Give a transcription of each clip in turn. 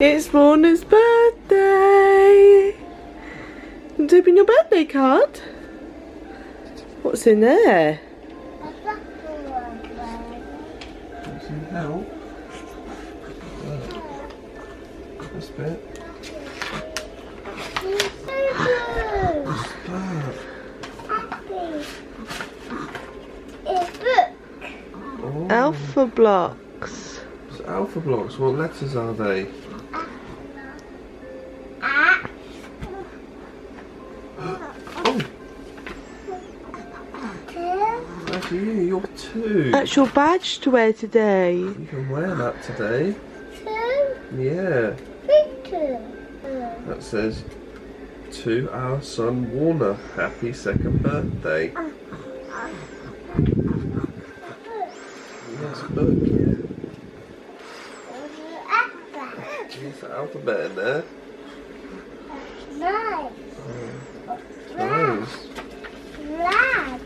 It's Lorna's birthday! And open your birthday card. What's in there? Some help. This bit. What's that? Oh. Alpha blocks. It's alpha blocks. What letters are they? That's you. You're 2. That's your badge to wear today. You can wear that today. 2? Yeah. 2. That says to our son Warner, happy 2nd birthday. Yes, look. There's the alphabet in there. Nice. Nice. Black.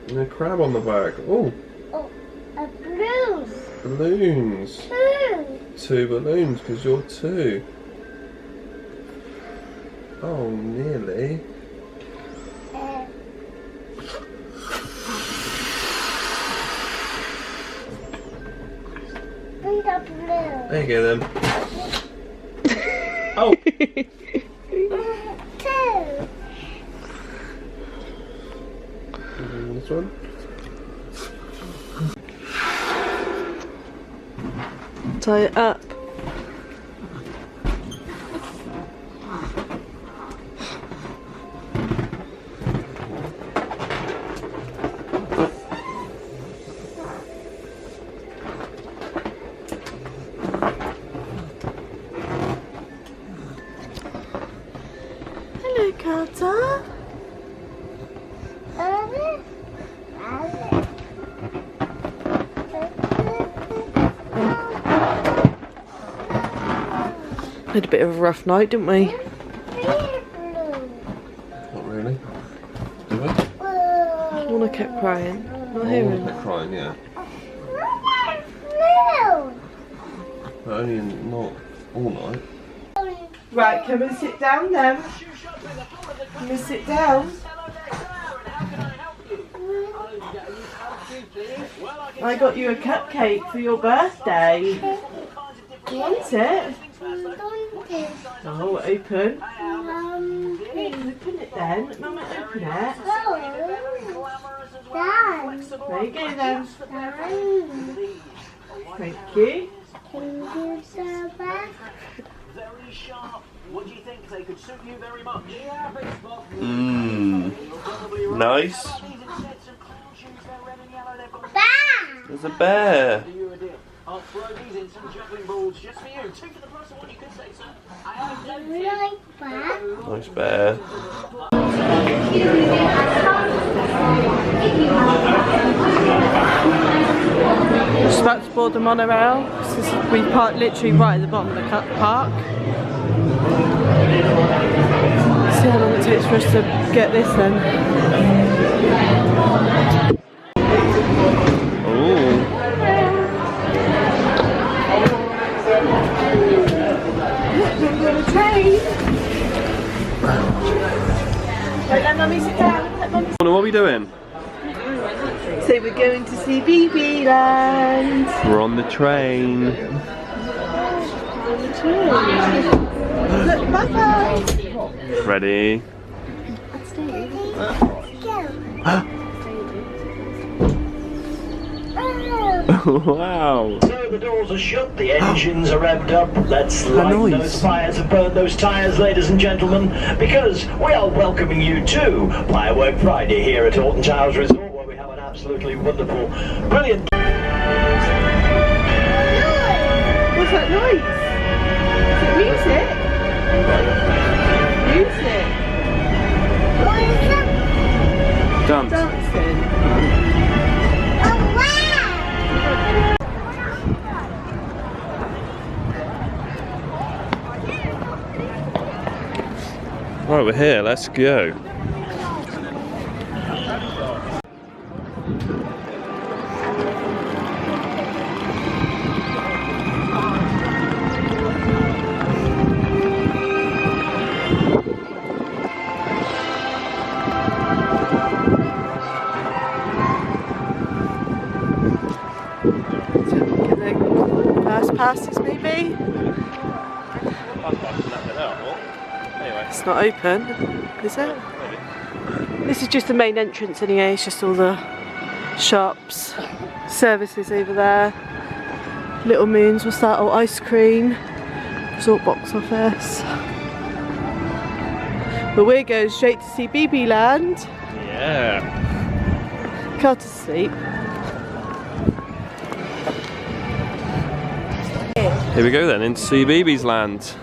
And a crab on the back. Oh, Oh, a blue. balloons. 2. 2 balloons because you're 2. Oh, nearly. Blue. There you go then. Oh! 2. This one. Tie it up. Hello, Carter. We had a bit of a rough night, didn't we? Not really. Do we? Lorna kept crying. Not hearing Not that. crying, yeah. But only not all night. Right, come and sit down then. Come and sit down. I got you a cupcake for your birthday. You want it? Oh, open. Open it then. Mama, open it. There you go then. Thank you. Very sharp. What do you think? They could suit you very much. Nice. There's a bear. I'll throw these in some juggling balls just for you. 2 for the price of 1, you could say, sir. Nice bear. Just about to board the monorail. We parked literally right at the bottom of the park. See how long it takes for us to get this then. Right, let Mummy sit down. Let Mummy sit What are we doing? down. So we're going to Cbeebies Land. We're on the train. Look, bye-bye. Ready? Wow. So the doors are shut, the engines are revved up. Let's light those fires and burn those tyres, ladies and gentlemen, because we are welcoming you to Firework Friday here at Alton Towers Resort, where we have an absolutely wonderful, brilliant... What's that noise? Is it music? Music. Dance. Dancing. Right, we're here. Let's go. It's not open, is it? This is just the main entrance anyway, it's just all the shops, services over there. Little Moons, what's that? Oh, ice cream. Resort box office. But we're going straight to Cbeebies Land. Yeah. Carter's asleep. Here we go then, into Cbeebies Land.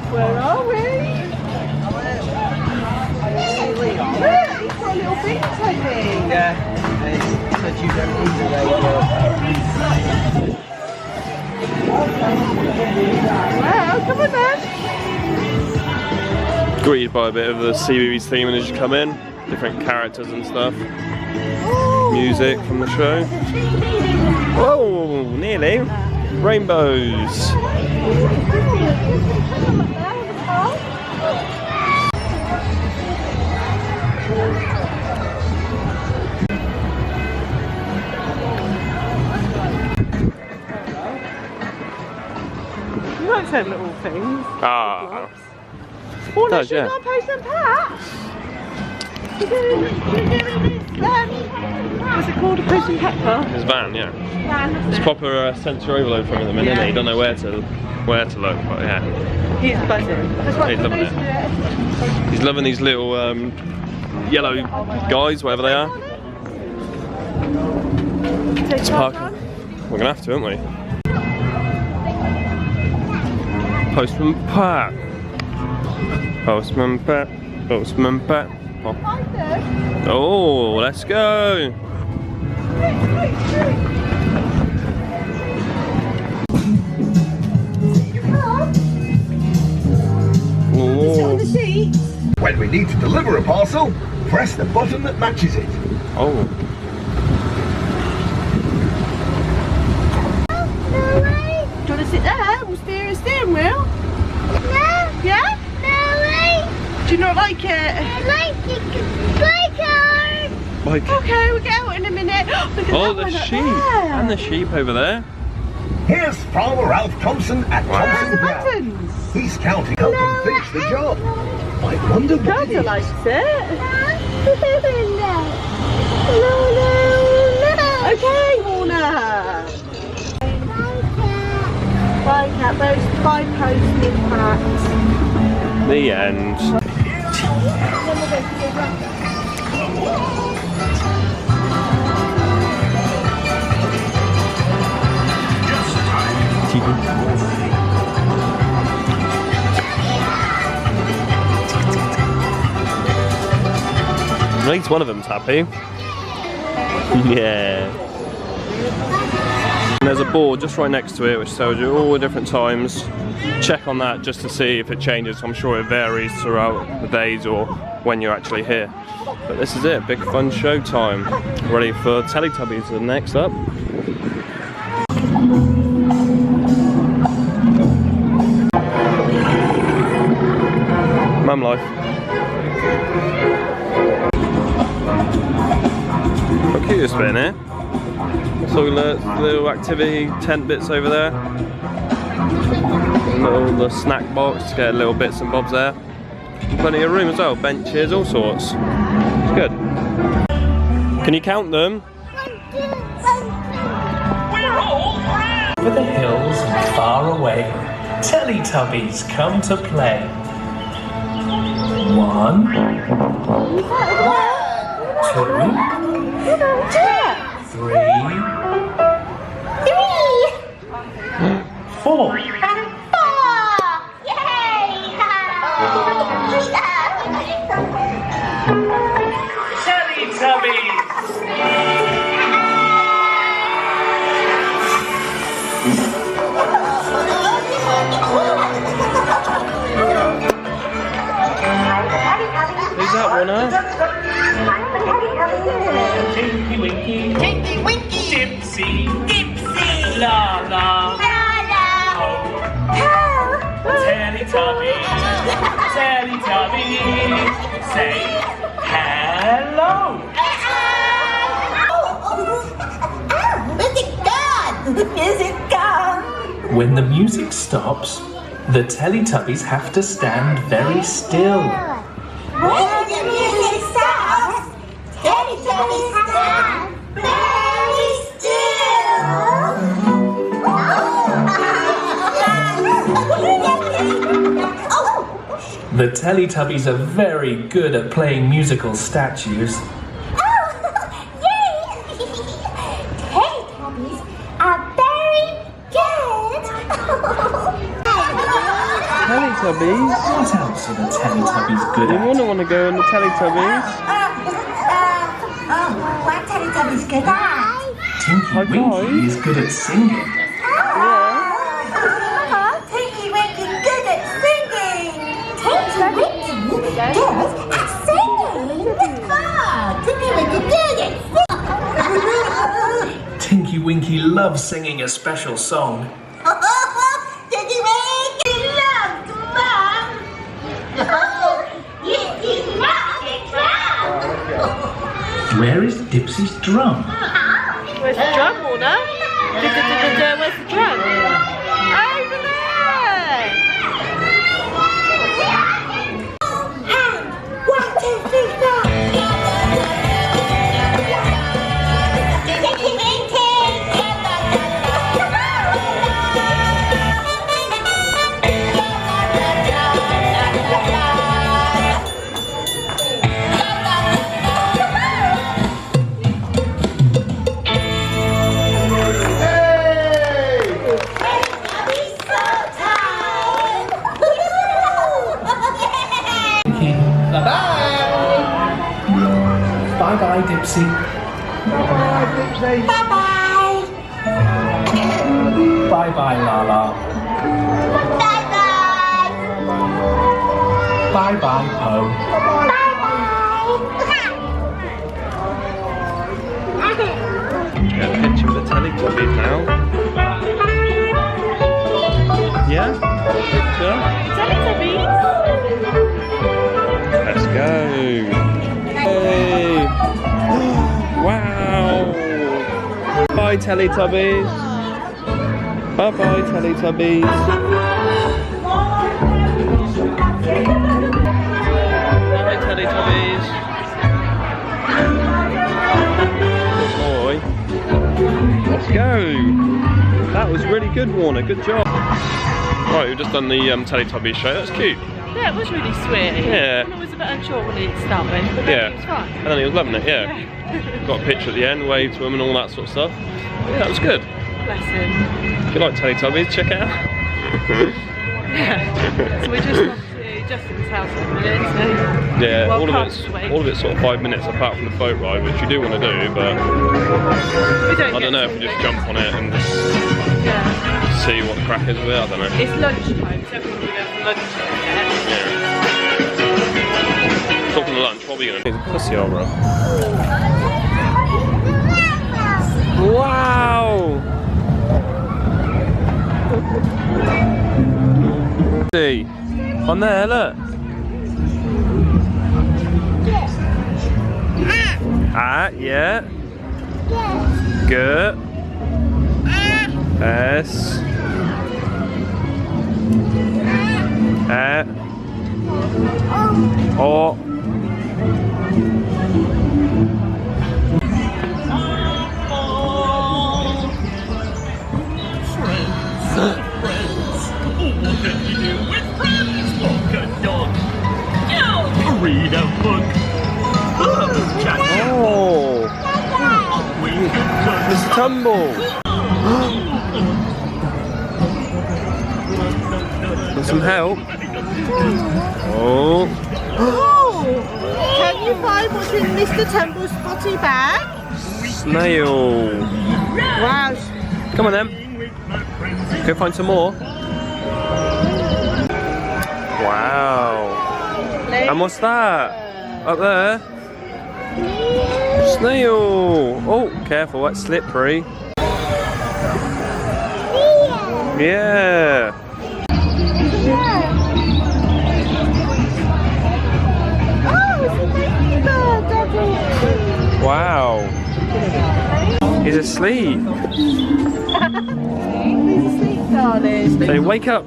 Where are we? Look, it's got little things, Toby. Yeah, said you don't need the radio. Well, come on then. Greeted by a bit of the Cbeebies theme as you come in. Different characters and stuff. Music from the show. Oh, nearly. Rainbows. You like them little things. Ah. Oh, no, Does, she's yeah. got a post and patch. You're doing what's it called? A post and pepper? His van, yeah. Van, It's proper sensory overload from him at the minute. He don't know where to look, but yeah. He's buzzing. He's loving it. He's loving these little yellow guys, whatever they are. Let's park. We're gonna have to, aren't we? Postman Pat. Postman Pat. Postman Pat. Oh, let's go. Oh. When we need to deliver a parcel, press the button that matches it. Oh. No way. Do you want to sit there? We'll steer a steering wheel. No. Yeah? No way. Do you not like it? I like it. Bye, car. Like. Okay, we'll get out in a minute. Look at Oh, that the one up sheep. there. And the sheep over there. Here's Farmer Ralph Thompson at Thompson The Ground. buttons. He's counting up and finish the job. I wonder what it Carter is. likes it. No. Okay, Warner. Bye, cat. Those 5 posted packs. The end. At least one of them's happy. Yeah. And there's a board just right next to it which tells you all the different times. Check on that just to see if it changes. I'm sure it varies throughout the days or when you're actually here. But this is it, big fun show time. Ready for Teletubbies next up. Mum life. How cute this bit in here. So little activity tent bits over there. The snack box to get little bits and bobs there. And plenty of room as well, benches, all sorts. It's good. Can you count them? Over the hills and far away, Teletubbies come to play. 1, 2, 3, 4. Who's that one, huh? Tinky Winky, Tinky Winky. Dipsy, Dipsy. La La, La. Teletubbies, Teletubbies, say hello. Is it gone? Is it gone? When the music stops, the Teletubbies have to stand very still. When the music stops, Teletubbies stand very still. The Teletubbies are very good at playing musical statues. Teletubbies are very good. Teletubbies? What else are the Teletubbies good You at? want to go on the Teletubbies? What Teletubbies good at? Tinky Winky is good at singing. Tinky Winky good at singing. Tinky Winky good at singing. Tinky Winky good at singing. Tinky Winky loves singing a special song. Tinky Winky loves Mom. Tinky loves Mom. Where is Dipsy's drum? Where's the drum, Warner? Where's the drum? Over there! And 1, 2, 3, 4. Tinky Winky. Bye-bye, Dipsy. Bye-bye. Bye-bye, Lala. Bye-bye. Bye-bye, Po. Get a picture of the Teletubbies now. Yeah? Picture? Teletubbies? Let's go. Hey! Wow! Bye Teletubbies! Bye bye Teletubbies! Bye Teletubbies! Boy! Let's go! That was really good, Warner, good job! Right, we've just done the Teletubbies show, that's cute! Yeah, it was really sweet. Yeah. I was a bit unsure when he'd start with, but Yeah. then it was fine. And then he was loving it, yeah. Got a picture at the end, waved to him and all that sort of stuff. Yeah, that was good. Bless him. If you like Teletubbies, check it out. Yeah. So we just went to Justin's house in a minute, so... Yeah, well, all can't of it's sort of 5 minutes apart from the boat ride, which you do want to do, but We don't I don't know if we just jump on it and just Yeah. see what the crack is with it, I don't know. It's lunchtime, so everyone's going for lunch in Yeah. Talking of lunch, what are we going to do? It's a pussy aura. Wow! See, on there, look. Ah, yeah. Good. S. O. Read a book. Oh, Mr. Tumble. Want some help? Oh. Can you find what's in Mr. Tumble's spotty bag? Snail. Wow. Come on then. Go find some more. Wow. And what's that? Up there? Snail. Oh, careful, that's slippery. Yeah. Wow. He's asleep. He's a sleep dog. darling. Say, wake up.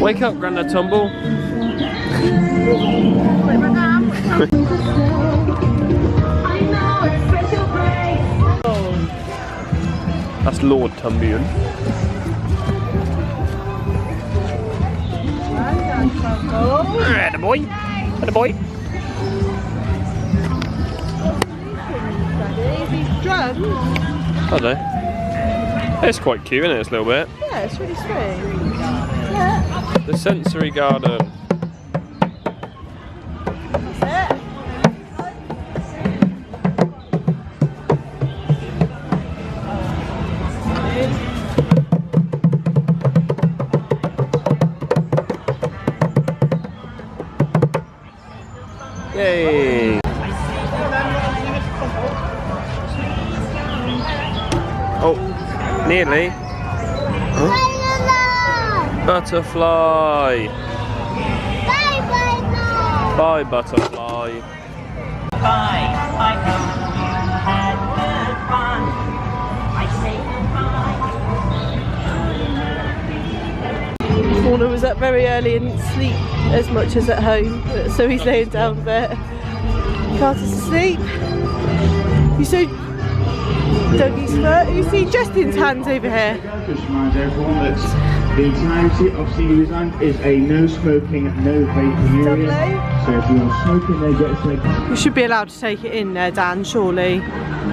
Wake up, Grandad Tumble. That's Lord Tumbian. Attaboy. Attaboy. I don't know. It's quite cute, isn't it? It's a little bit. Yeah, it's really sweet. Yeah. The sensory garden. Yay! Oh, nearly. Huh? Butterfly. Bye, butterfly. Bye. I hope you had good fun. I say goodbye. Warner was up very early and didn't sleep as much as at home, so he's laying down there. Carter's asleep. You saw Dougie's foot. You see Justin's hands over here. Just reminds everyone that the entirety of Cbeebies Land is a no smoking, no vaping area. Lovely. So if you are smoking, they get to take. You should be allowed to take it in there, Dan, surely.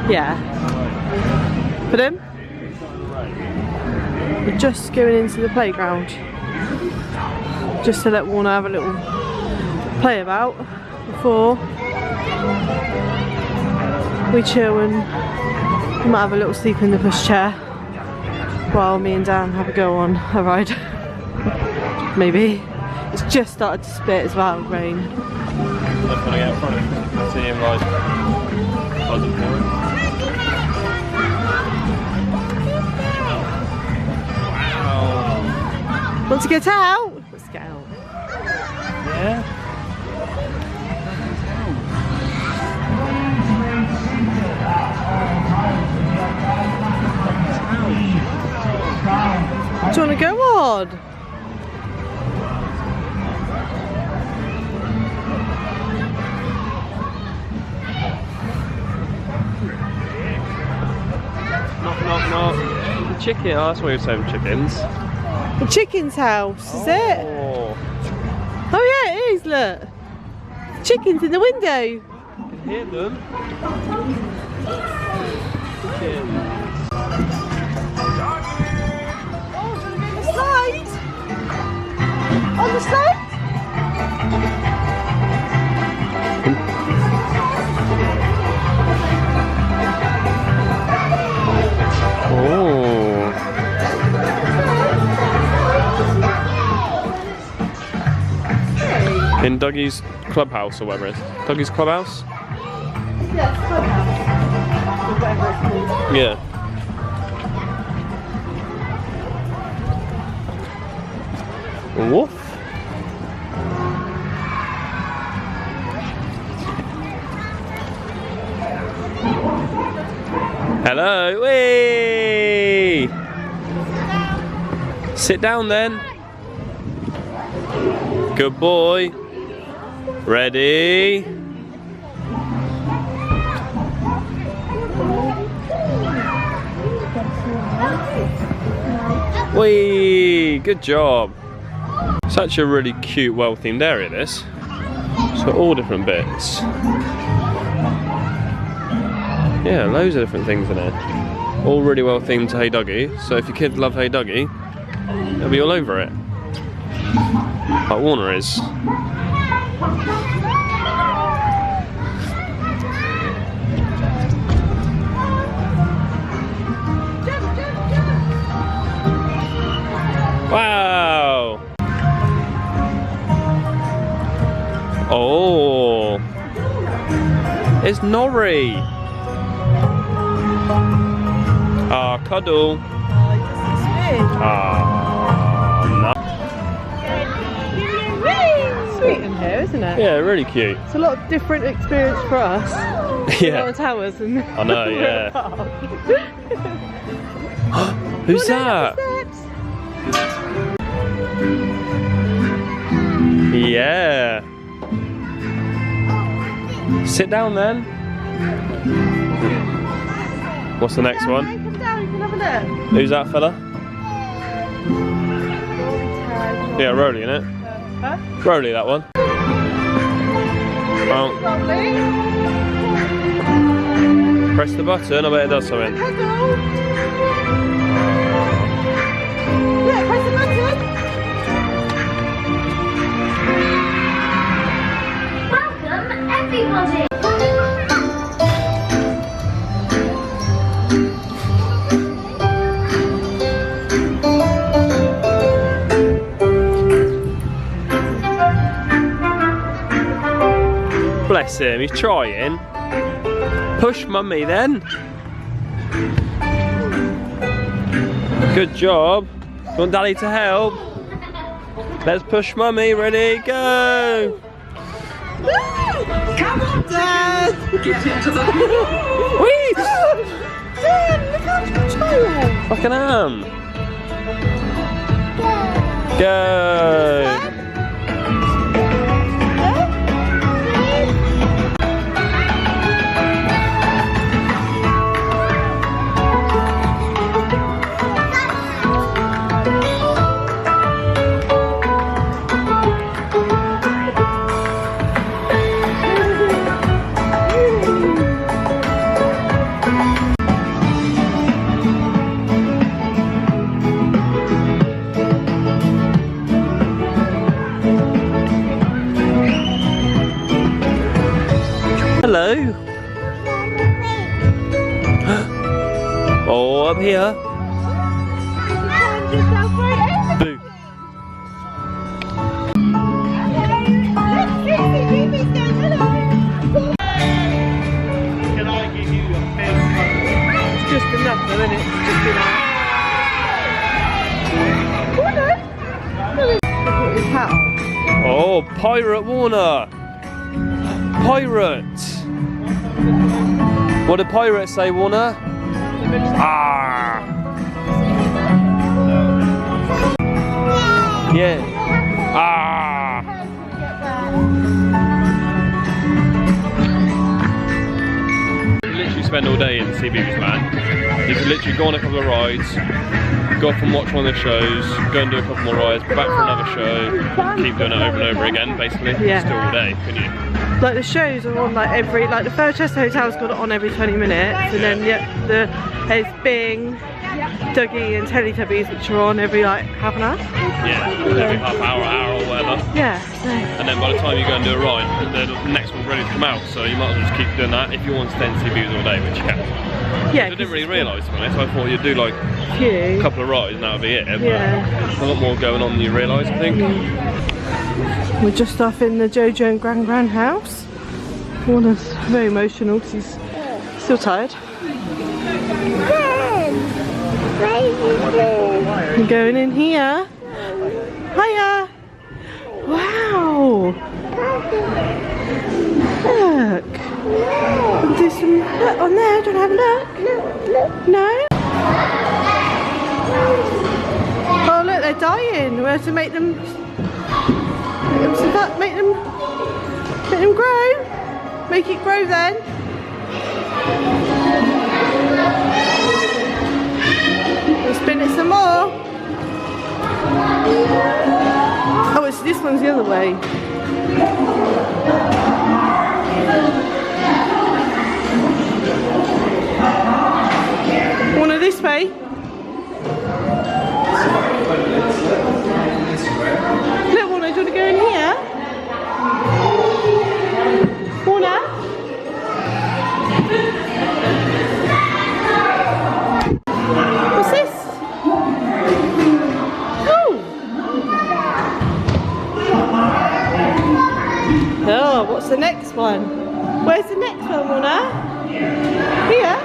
Yeah. Put him? We're just going into the playground. Just to let Warner have a little play about before we chill, and we might have a little sleep in the pushchair while me and Dan have a go on a ride. Maybe. It's just started to spit as well, rain. I'm gonna get in front of him. See him like buzzing for it. Wow. Want to get out? Let's get out. Yeah. Do you want to go on? Knock, knock, knock. The chicken. Oh, that's what you were saying, chickens. The chicken's house, is it? Oh yeah, it is, look. Chickens in the window. You can hear them. Chickens. The slide? On the slide? Oh. In Dougie's clubhouse or whatever it is. Dougie's clubhouse? Yeah, it's clubhouse. Whatever it's called. Yeah. Woof. Hello. Whee! Sit down then. Good boy. Ready? Whee! Good job. Such a really cute, well-themed area, this. So all different bits. Yeah, loads of different things in here. All really well-themed to Hey Dougie. So if your kids love Hey Dougie, they'll be all over it. Like Warner is. Wow! Oh! It's Norrie! Ah, cuddle! Ah, no. Sweet in here, isn't it? Yeah, really cute. It's a lot of different experience for us. A lot Yeah. of towers and I know, yeah. Who's that? Yeah. Sit down then. What's the next one? Come down, you can have a look. Who's that fella? Yeah, Rolly, innit? Huh? Rolly, that one. Oh. Press the button, I bet it does something. Yeah, press the button. Welcome, everybody. Bless him, he's trying. Push mummy then. Good job. You want daddy to help? Let's push mummy, ready, go! Come on, Dad! Get into the Whee! Dad, look how much child! like an arm. Go! Hello. Oh, up here. Boo. Can I give you a big It's just enough though, isn't it? It's just enough. Put his hat on. Oh, Pirate Warner. Pirate. What did Pirate say, Warner? Ah. Yeah. Ah. You literally spend all day in Cbeebies Land. You can literally go on a couple of rides, go off and watch one of the shows, go and do a couple more rides, back for another show, keep doing it over and over again, basically. Yeah. Still all day, couldn't you? Like the shows are on like every, like the Furchester Hotel's got it on every 20 minutes, and then there's Bing, Dougie and Teletubbies, which are on every like half an hour. Yeah, every half hour or whatever. Yeah. So. And then by the time you go and do a ride, the next one's ready to come out, so you might as well just keep doing that if you want to stay in Cbeebies all day, which you can. Yeah. I didn't really realise, to be honest. I thought you'd do like a couple of rides and that would be it. But there's a lot more going on than you realise, I think. We're just off in the JoJo and Gran Gran house. Warner's very emotional because he's still tired. We're going in here. Hiya! Wow! Look! Do some look on there. Do you want to have a look? No? Oh look, they're dying. We have to make them grow. Make it grow then. We'll spin it some more. Oh, this one's the other way. One of this way. Look, Warner, do you want to go in here? Warner? What's this? Oh, what's the next one? Where's the next one, Warner? Here?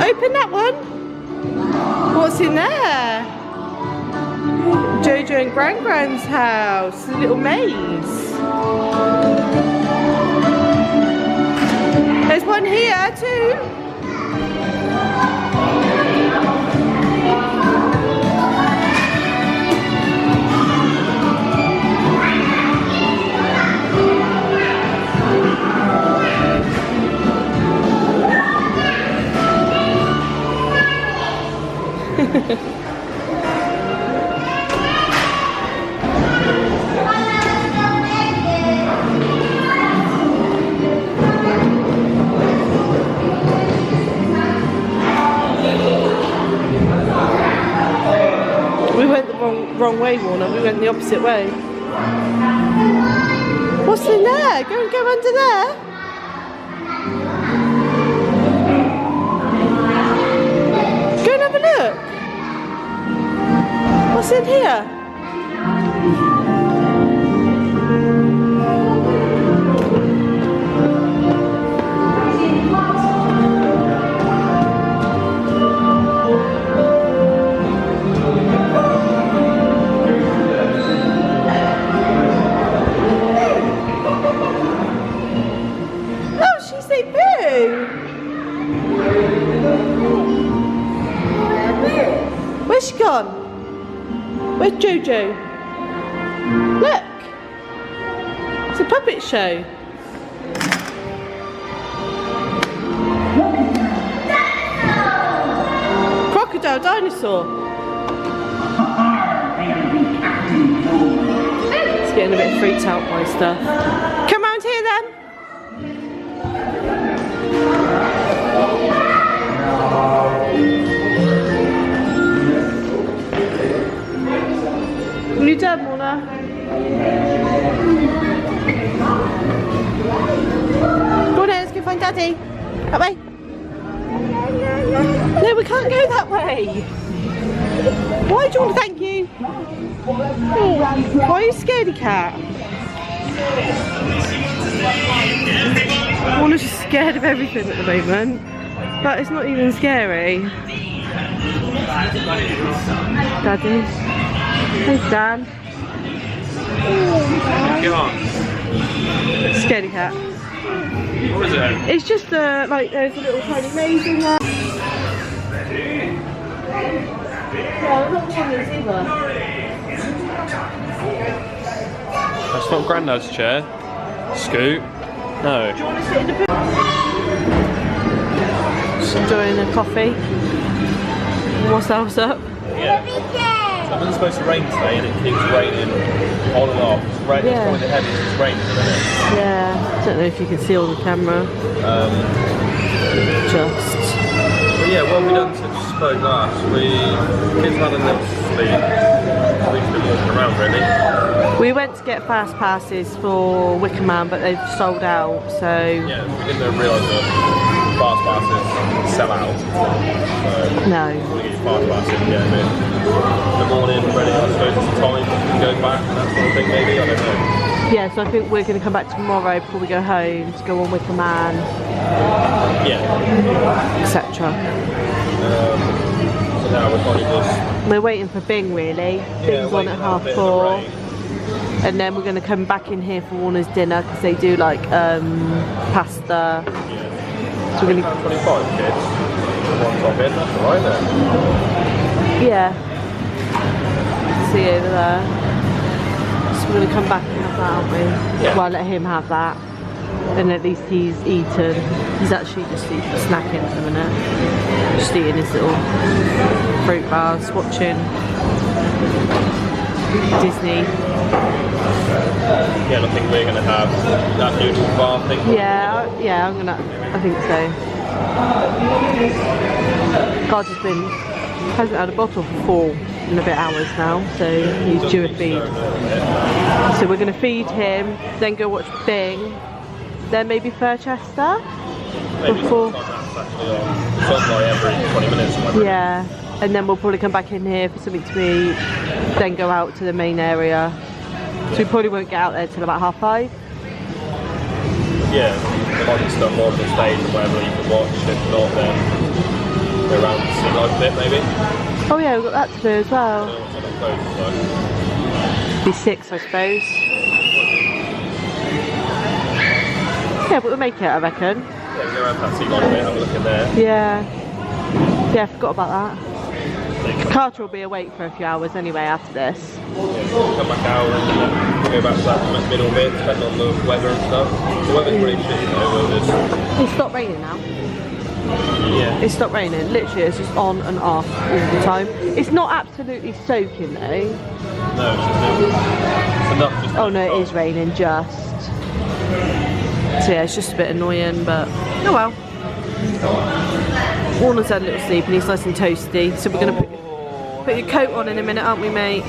Open that one. What's in there? JoJo and Gran Gran's house. A little maze. There's one here too. way, Warner. We went the opposite way. What's in there? Go and go under there. Go and have a look. What's in here? Where's she gone? Where's JoJo? Look! It's a puppet show. Crocodile dinosaur. It's getting a bit freaked out by stuff. Come round here then. Are you done, Mona? Go on, let's go find Daddy. That way. No, we can't go that way. Why do you want to thank you? Why are you scaredy cat? Mona's just scared of everything at the moment, but it's not even scary. Daddy. Thanks, Dan. Get on. Scaredy cat. What is it? It's just like there's a little tiny maze in there. Yeah, I'm not one of these either. That's not Grandad's chair. Scoot. No. Do you want to sit in the pool? Just enjoying a coffee. What's else up? Yeah. So it's supposed to rain today and it keeps raining on and off. It's raining, Yeah. it's heavy, it's raining, isn't it? Yeah, I don't know if you can see on the camera. But yeah, what have we done since spoke last? Kids had a little sleep. We've been walking around really. We went to get fast passes for Wicker Man, but they've sold out, so... Yeah, we didn't realise that fast passes sell out. So No. we get your fast passes and get them in the morning, ready, I suppose it's time to go back and that sort of thing maybe, I don't know. Yeah, so I think we're going to come back tomorrow before we go home to go on Wicker Man, Yeah. etc. So now we're probably just... We're waiting for Bing really. Bing's on at 4:30. And then we're going to come back in here for Warner's dinner because they do like pasta. Yeah. So we're going to... 25 kids. One top in, that's alright then. Yeah. See over there. So we're going to come back and have that, aren't we? Yeah. Well, let him have that. And at least he's eaten. He's actually just snacking at the minute. Just eating his little fruit bars, watching Disney. Yeah, I think we're going to have that noodle bar thing. Yeah, I think so. God hasn't had a bottle for 4 and a bit hours now, so he's due a feed. So we're going to feed him, then go watch Bing, then maybe Furchester. Maybe Before. Sunlight every 20 minutes. Yeah, and then we'll probably come back in here for something to eat, then go out to the main area. So we probably won't get out there till about 5:30. Yeah, there might be stuff on the stage or whatever you can watch. If not, then go around and see live a bit maybe. Oh yeah, we've got that to do as well. I don't know what's on that Be 6, I suppose. Yeah, but we'll make it, I reckon. Yeah, we go around that sea live a bit, have a look in there. Yeah. Yeah, I forgot about that. Carter will be awake for a few hours anyway after this. Yeah, we'll come back out and go back to that middle bit, depending on the weather and stuff. The weather's pretty shitty though, we'll just... It's stopped raining now. Yeah. It's stopped raining. Literally, it's just on and off all the time. It's not absolutely soaking though. No, it's just enough just... Oh no, it is raining just. So yeah, it's just a bit annoying, but oh well. Warner's had a little sleep and he's nice and toasty, so we're going to put your coat on in a minute, aren't we, mate?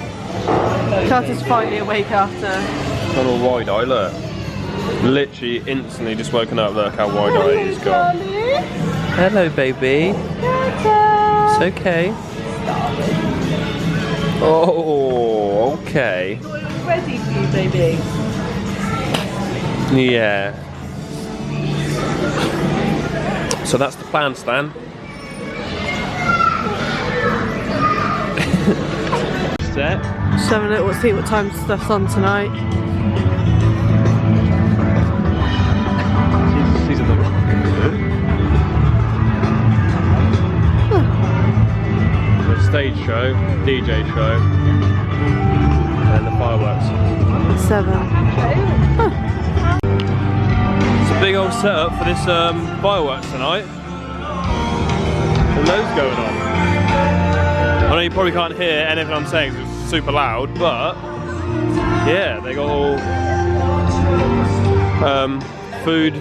Carter's finally awake after. Gone all wide-eye, look. Literally instantly just woken up, look how wide-eye he's got. Hello, baby. It's okay. Oh, okay. Ready for you, baby. Yeah. So that's the plan, Stan. Set. Just having a little see what time stuff's on tonight. She's in the room. The stage show, DJ show, and the fireworks. 7. It's a big old setup for this fireworks tonight. There's loads going on. I know you probably can't hear anything I'm saying because it's super loud, but yeah, they got all food,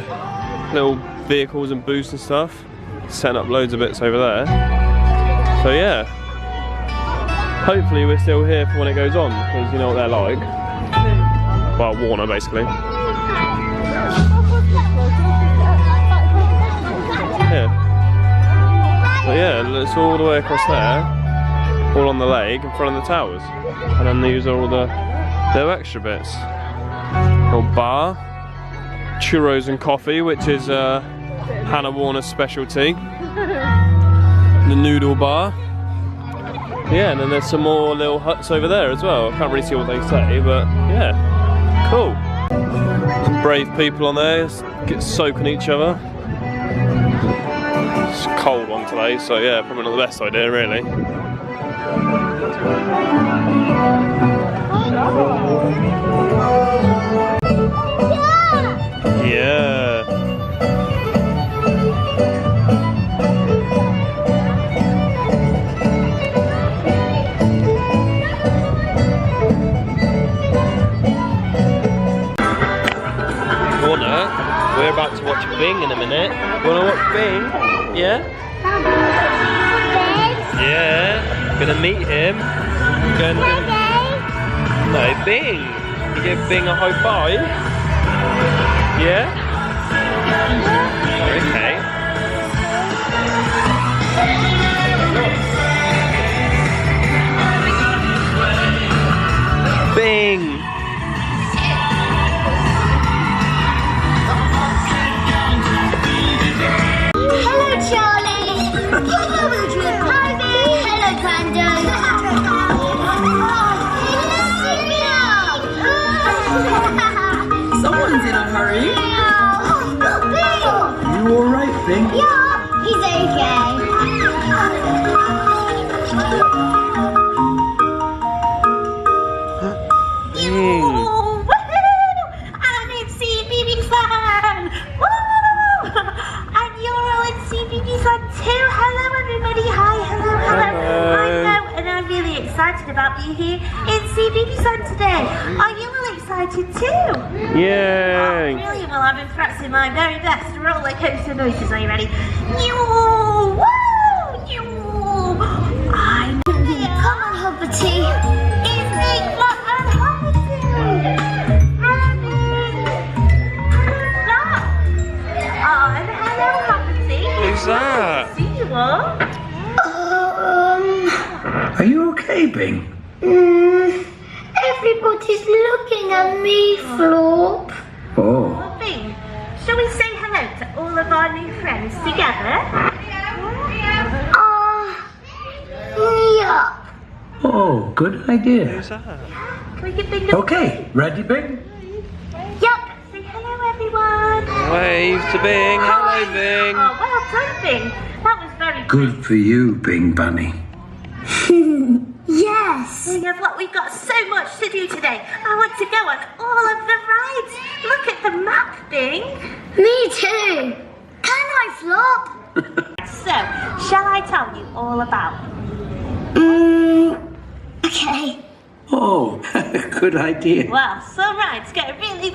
little vehicles and booths and stuff. Setting up loads of bits over there. So yeah, hopefully we're still here for when it goes on, because you know what they're like. Well, Warner basically. Yeah. But yeah, it's all the way across there, all on the lake in front of the towers. And then these are all the extra bits. Little bar, churros and coffee, which is Hannah Warner's specialty. The noodle bar. Yeah, and then there's some more little huts over there as well. I can't really see what they say, but yeah, cool. Some brave people on there, get soaking each other. It's a cold one today, so yeah, probably not the best idea really. Yeah. Warner, we're about to watch Bing in a minute. Wanna watch Bing? Yeah? Yeah. Gonna meet him. No, Bing. You give Bing a high five? Yeah? Okay. Bing! Hello, Charlie. Hello, Adrian. Hi, Bing. Hello, Grandad. Someone's in a hurry. Bing. You alright, Bing? Yeah, he's okay. Bing! I'm in Cbeebies Land! Woo! And you're all in Cbeebies Land too. Hello, everybody. Hi, hello. I know, and I'm really excited about being here in Cbeebies Land today. Are you all excited too? Yay! Brilliant. Well, I've been practicing my very best roller coaster noises. Are you ready? Woo! I'm here. Come on, Hubbity. It's Big Black and Hubbity. Oh, and hello, Hubbity. Who's that? See you all. Are you okay, Bing? Everybody's looking at me, Flop. Oh. Bing, shall we say hello to all of our new friends together? Yeah. Oh, good idea. Who's that? Can we give Bing a Okay, ready, Bing? Yup. Say hello, everyone. Wave to Bing. Hello, Bing. Oh, well done, Bing. That was very Good for you, Bing Bunny. Yes. Look, we've got so much to do today. I want to go on all of the rides. Look at the map, Bing. Me too. Can I, Flop? So, shall I tell you all about them? Okay. Oh, good idea. Well, some rides go really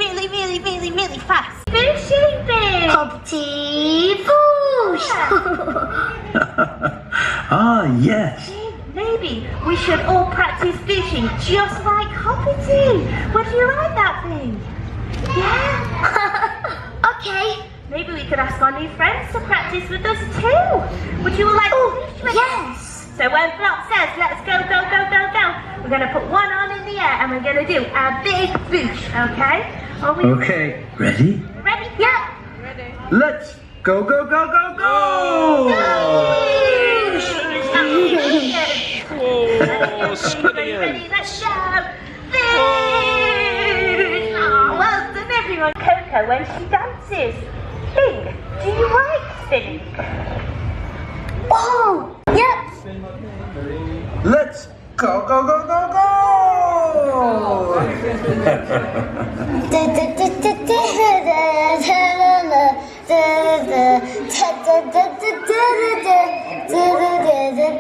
fast. Booshy Bing. Hoppity boosh. Ah, yes. Maybe maybe we should all practice fishing just like Hoppity. Would you like that thing? Yeah? Okay. Maybe we could ask our new friends to practice with us too. Would you all like to fish with us? Yes. So when Flop says, let's go, go, go, go, go, we're going to put one arm in the air and we're going to do a big boosh, okay? Are we Okay, ready? ready? Yeah. Ready. Let's go, go, go, go, go! Whoa, Ready, let's go. Boosh. Oh, well done everyone. Coco, when she dances, think, do you like spinning? Oh, yep. Let's go, go, go, go, go!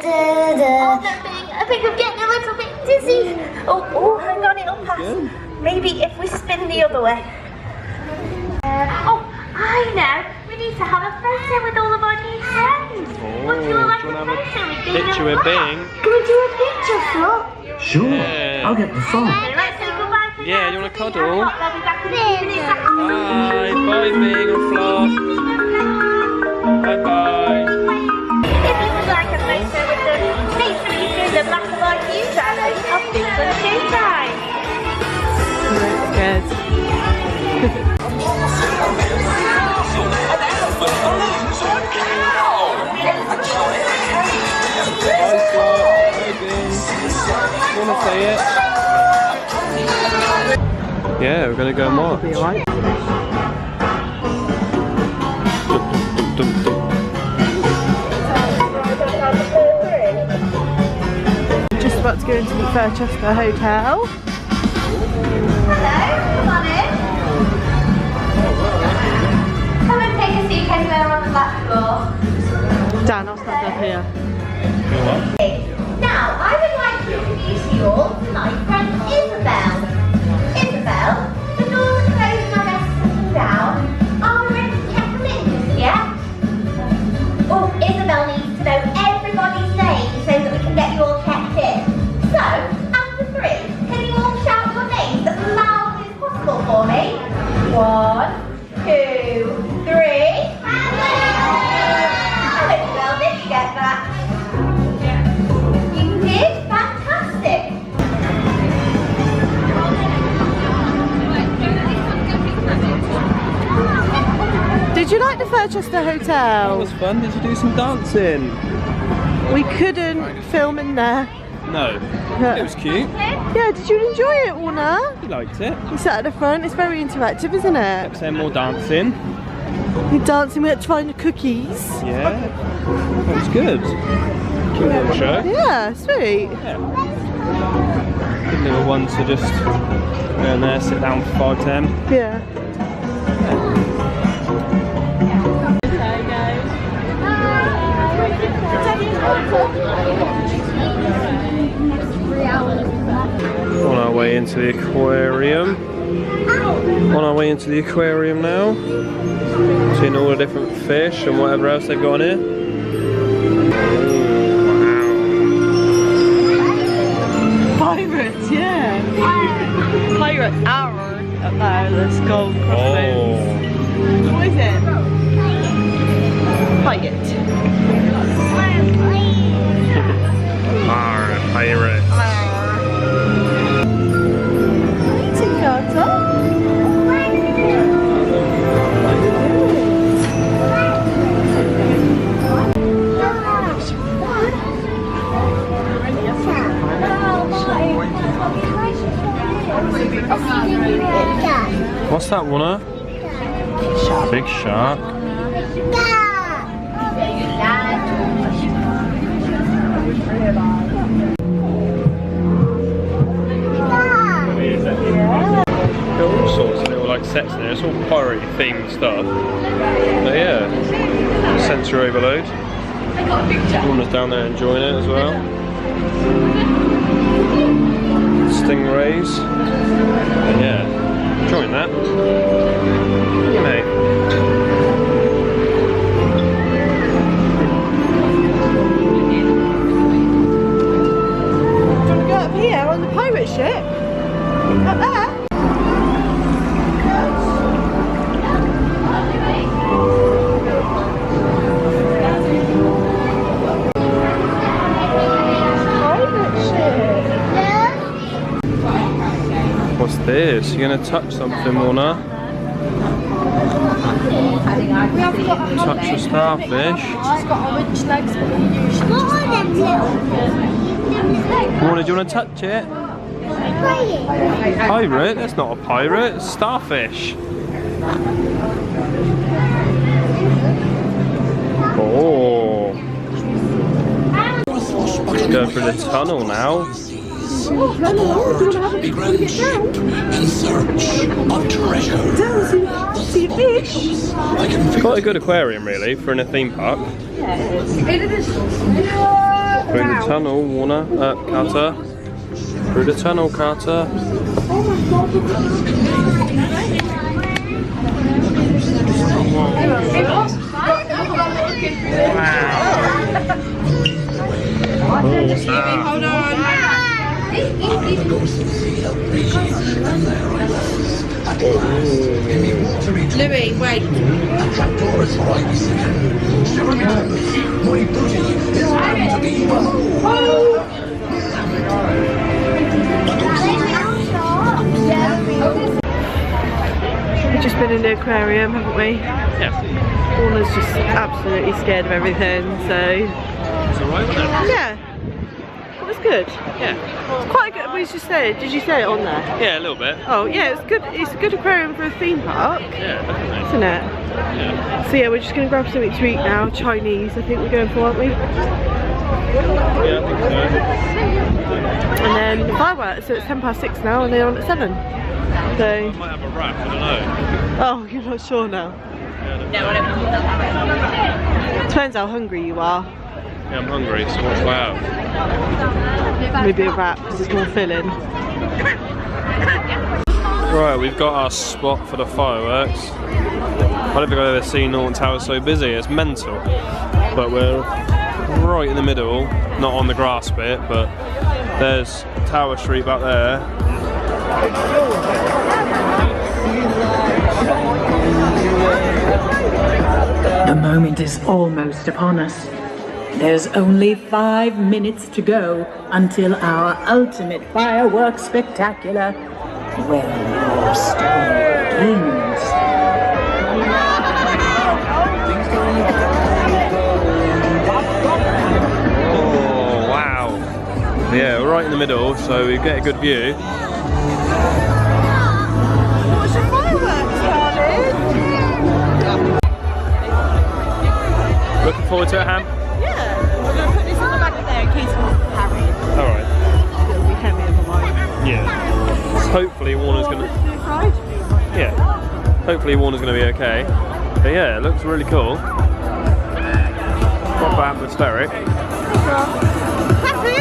I think I'm getting a little bit dizzy. Oh, hang on, it'll pass. Maybe if we spin the other way. Oh, I know. We need to have a photo with all of our new friends. Would you like a photo with Bing picture and with Flop? Bing? Can we do a picture, Flop? Sure, Yeah. I'll get the phone. Okay, let's say goodbye for Yeah, now. you wanna Bing and cuddle? Flop, they'll be back in a few minutes. Bye, bye Bing and Flop. Bye bye. If you would like a photo with them, make sure you do the black and white news channel of England Showtime. Good. Wanna say it? Yeah, we're gonna go march. Be alright. Just about to go into the Furchester Hotel. Hello, come on in. Come and take a seat anywhere on the black floor. Dan, I'll stand up here. Now, I would like to introduce you all to my friend Isabel. Isabel, the doors are closed and our guests are sitting down. Are we ready to check them in just yet? Oh, Isabel needs to know everybody's name so that we can get you all checked in. So, after 3, can you all shout your names as loudly as possible for me? 1, 2, 3. Hello, Isabel, did you get that? You did? Fantastic! Did you like the Furchester That Hotel? was fun. Did you do some dancing? We couldn't film in there. No. It was cute. Yeah, did you enjoy it, Warner? You liked it. You sat at the front, it's very interactive, isn't it? Kept saying more dancing. You're dancing, we had to find the cookies. Yeah. That was good. Cute little show. Yeah, sweet. Yeah. Good little one to just go in there, sit down for 5, 10. Yeah. On our way into the aquarium. On our way into the aquarium now. Seeing all the different fish and whatever else they've got in here. Pirates, yeah. Pirate hour. Oh, let's go. Oh. What is it? Pirate. Arr, pirates. What's that, Warner? Big shark. Got all sorts of little like sets in there. It's all pirate themed stuff. But yeah, sensory overload. Warner's down there enjoying it as well. Stingrays. And yeah, enjoying that. You know. is. You're gonna touch something, Warner. Touch the starfish. She's got orange legs, but we usually Warner, do you want to touch it? Pirate? That's not a pirate, it's starfish. Oh. Let's go through the tunnel now. In search of treasure. See a fish? Quite a good aquarium, really, for in a theme park. Through the tunnel, Warner, Carter. Through the tunnel, Carter. Hold on. Louis, wait. We've just been in the aquarium, haven't we? Yeah. Warner's just absolutely scared of everything, so... It's alright, wasn't it? Yeah. It was good. Yeah. It's quite good. Did you say it on there? Yeah, a little bit. Oh, yeah, it's good. It's a good aquarium for a theme park. Yeah, definitely. Isn't it? Yeah. So yeah, we're just going to grab something to eat now. Chinese, I think we're going for, aren't we? Yeah, I think so. And then the fireworks, so it's 6:10 now and they're on at 7. So... I might have a wrap, I don't know. Oh, you're not sure now? Yeah, Depends how hungry you are. Yeah, I'm hungry, so what do I have? Maybe a wrap because it's more filling. Right, we've got our spot for the fireworks. I don't think I've ever seen Alton Tower so busy, it's mental. But we're right in the middle, not on the grass bit, but there's Tower Street back there. The moment is almost upon us. There's only 5 minutes to go until our ultimate fireworks spectacular, where your story begins. Oh, wow. Yeah, we're right in the middle, so we get a good view. What's your fireworks, darling? Looking forward to it, Ham? Yeah. We're going to put this on the back of there in case we're carrying. Alright. It'll be heavy otherwise. Yeah. Hopefully Warner's gonna... Yeah. Hopefully Warner's gonna be okay. But yeah, it looks really cool. Proper atmospheric.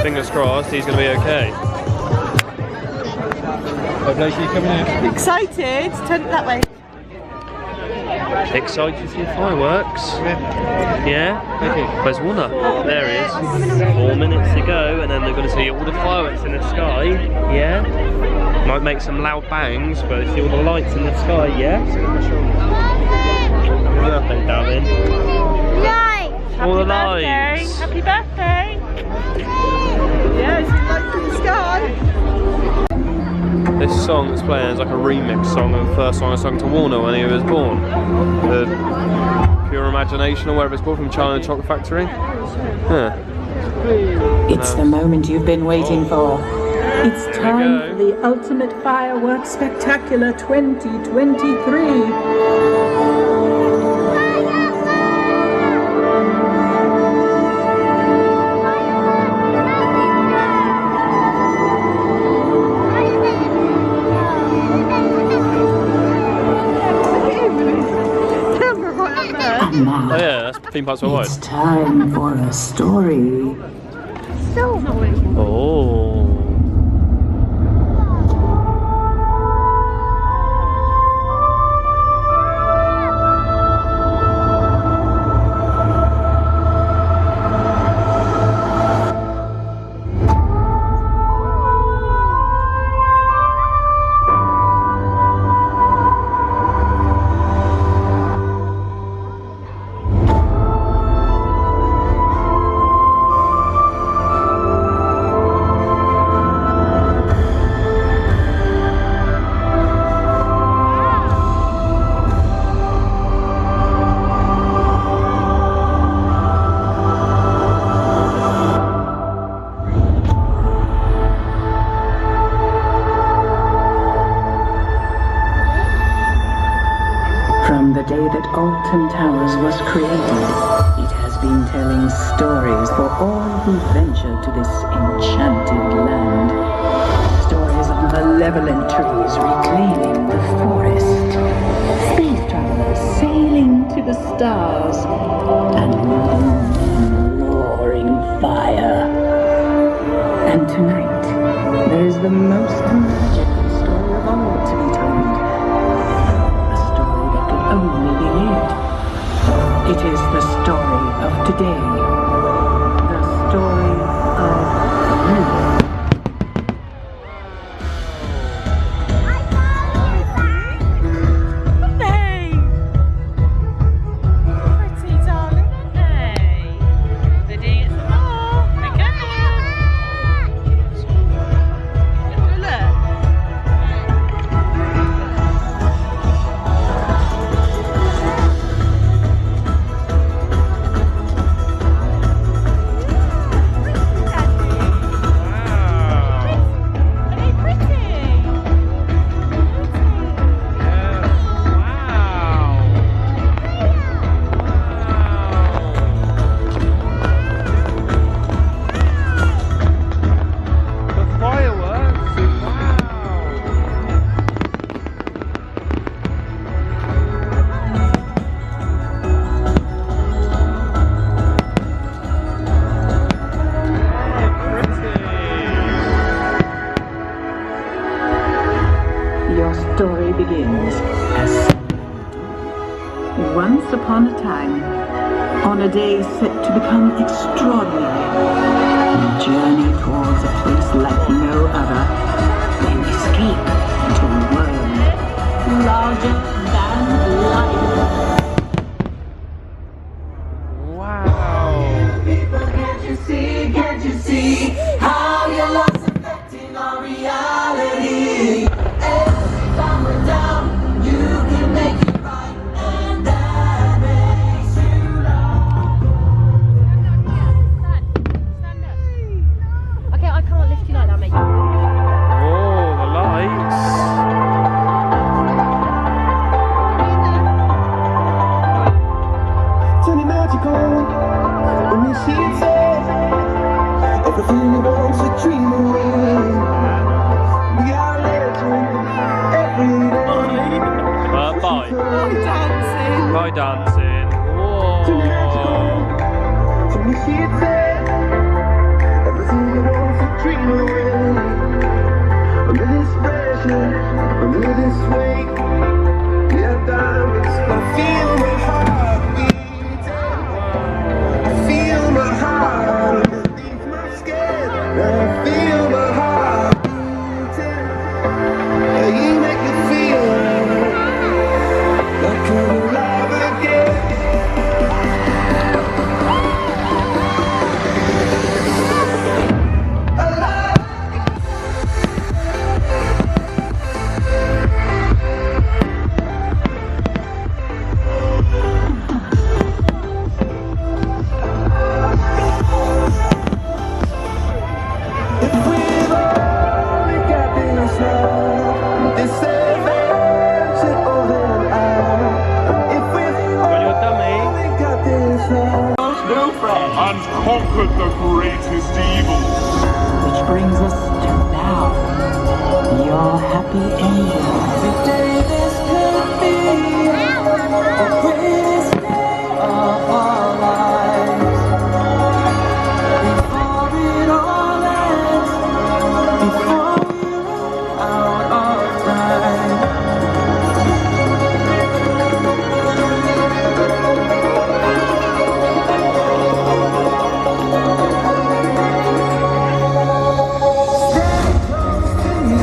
Fingers crossed he's gonna be okay. Blakey, coming in. Excited? Turn it that way. Excited to see fireworks? Yeah? Okay. Where's Warner? There he is. 4 minutes to go and then they're going to see all the fireworks in the sky. Yeah? Might make some loud bangs, but see all the lights in the sky, yeah? Happy birthday, darling. All the lights. Happy birthday! Yeah, it's lights in the sky. This song that's playing is like a remix song of the first song I sung to Warner when he was born. The Pure Imagination or whatever it's called from Charlie and the Chocolate Factory. Huh. It's the moment you've been waiting for. It's time for the ultimate fireworks spectacular 2023. Oh yeah, that's theme parks worldwide. It's time for a story. Oh. created, it has been telling stories for all who venture to this enchanted land. Stories of malevolent trees reclaiming the forest, space travelers sailing to the stars, and men roaring fire. And tonight, there is the most magical story of all to be told. A story that could only be lived. It is the story of today. The story of you. Your story begins as once upon a time, on a day set to become extraordinary, you journey towards a place like no other, then escape into a world larger than life. Wow. People, can't you see how your love's affecting our reality? Every time we're down, you can make it right, and that makes you love. Stand up. Okay, I can't lift you like that, mate. Oh, the lights. Turning magical when you see it says everything you want to dream away. We are legend every day. Bye. Dancing. Bye dancing. Turning magical when you see it says everything you want to dream away. Under this pressure, under this weight, yeah, diamonds. I feel my heart beating. I feel my heart underneath my skin. I feel my heart beating. Yeah, you make me feel like I'm alive again. If we've only got this love, this adventure over and if we've only got this love, And conquered the greatest evil. Which brings us to now, your happy ending. Today this could be the greatest day of our lives. Before it all ends, before we run out of time. Stay close to me.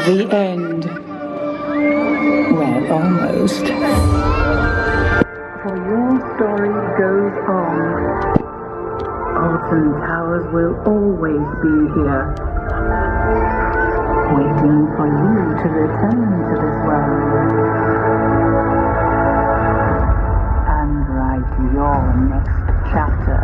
The end. Well, almost. For your story goes on. Alton Towers will always be here, waiting for you to return to this world and write your next chapter.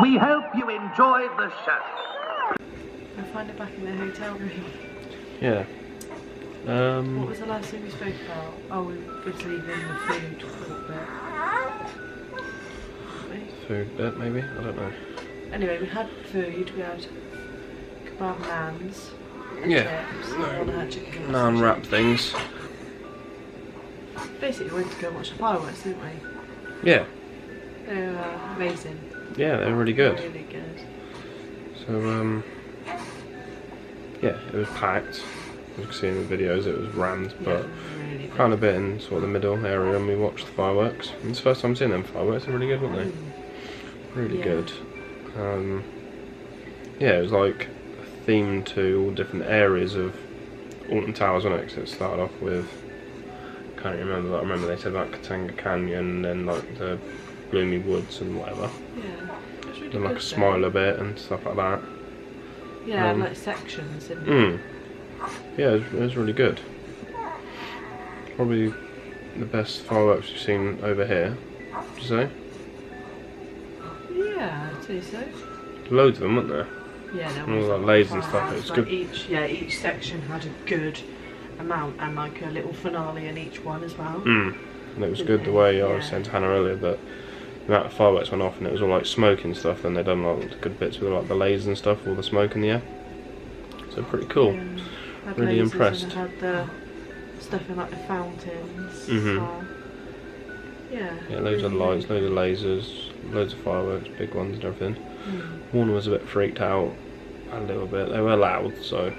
We hope you enjoyed the show. I'll find it back in the hotel room. Yeah. What was the last thing we spoke about? Oh, we were leaving the food a little bit. Food bit, maybe? I don't know. Anyway, we had food, we had kebab naans, Yeah. chips, and had chicken Naan wrap things. Basically, we went to go watch the fireworks, didn't we? Yeah. They were amazing. Yeah, they were really good. Really good. So, yeah, it was packed. As you can see in the videos, it was rammed, but really kind of bit in sort of the middle area, and we watched the fireworks. And it's the first time seeing them fireworks. They're really good, weren't they? Really good. Yeah, it was like themed to all different areas of Alton Towers, wasn't it? 'Cause it started off with, can't remember, but I remember they said like Katanga Canyon, and then like the Gloomy Woods and whatever. Yeah, it was really and like good a Smiler bit and stuff like that. Yeah, like sections, didn't it? Yeah, it was really good. Probably the best fireworks we've seen over here, would you say? Yeah, I'd say so. Loads of them, weren't there? Yeah, there and was. all that lasers and stuff, it was like good. Each section had a good amount and like a little finale in each one as well. And it was good the way I was saying to Hannah earlier that the amount of fireworks went off and it was all like smoke and stuff, then they done like the good bits with like the lasers and stuff, all the smoke in the air. So pretty cool. Had really lasers impressed. And had the stuff in like the fountains. Yeah. Yeah, loads of lights, loads of lasers, loads of fireworks, big ones and everything. Warner was a bit freaked out a little bit. They were loud, so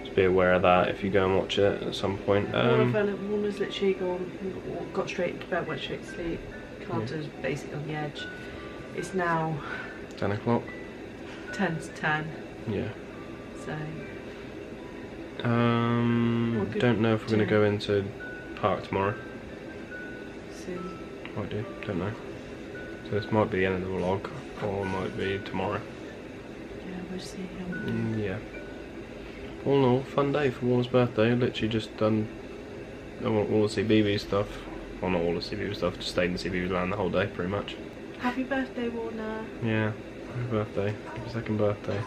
just be aware of that if you go and watch it at some point. Warner's literally got straight into bed, went straight to sleep. Carter's basically on the edge. It's now 10 o'clock. 10 to 10. Yeah. So. Don't know if we're going to go into park tomorrow. Soon. Might do, don't know. So this might be the end of the vlog, or it might be tomorrow. Yeah, we'll see. Yeah. All in all, fun day for Warner's birthday. Literally just done all the Cbeebies stuff. Well, not all the Cbeebies stuff, just stayed in Cbeebies Land the whole day, pretty much. Happy birthday, Warner. Yeah, happy birthday. Happy second birthday.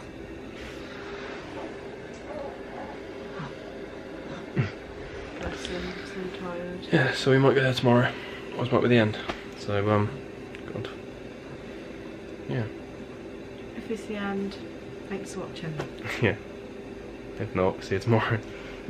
Bless him, so tired. Yeah, so we might go there tomorrow. Or it might be the end. So, God. Yeah. If it's the end, thanks for watching. Yeah. If not, see you tomorrow.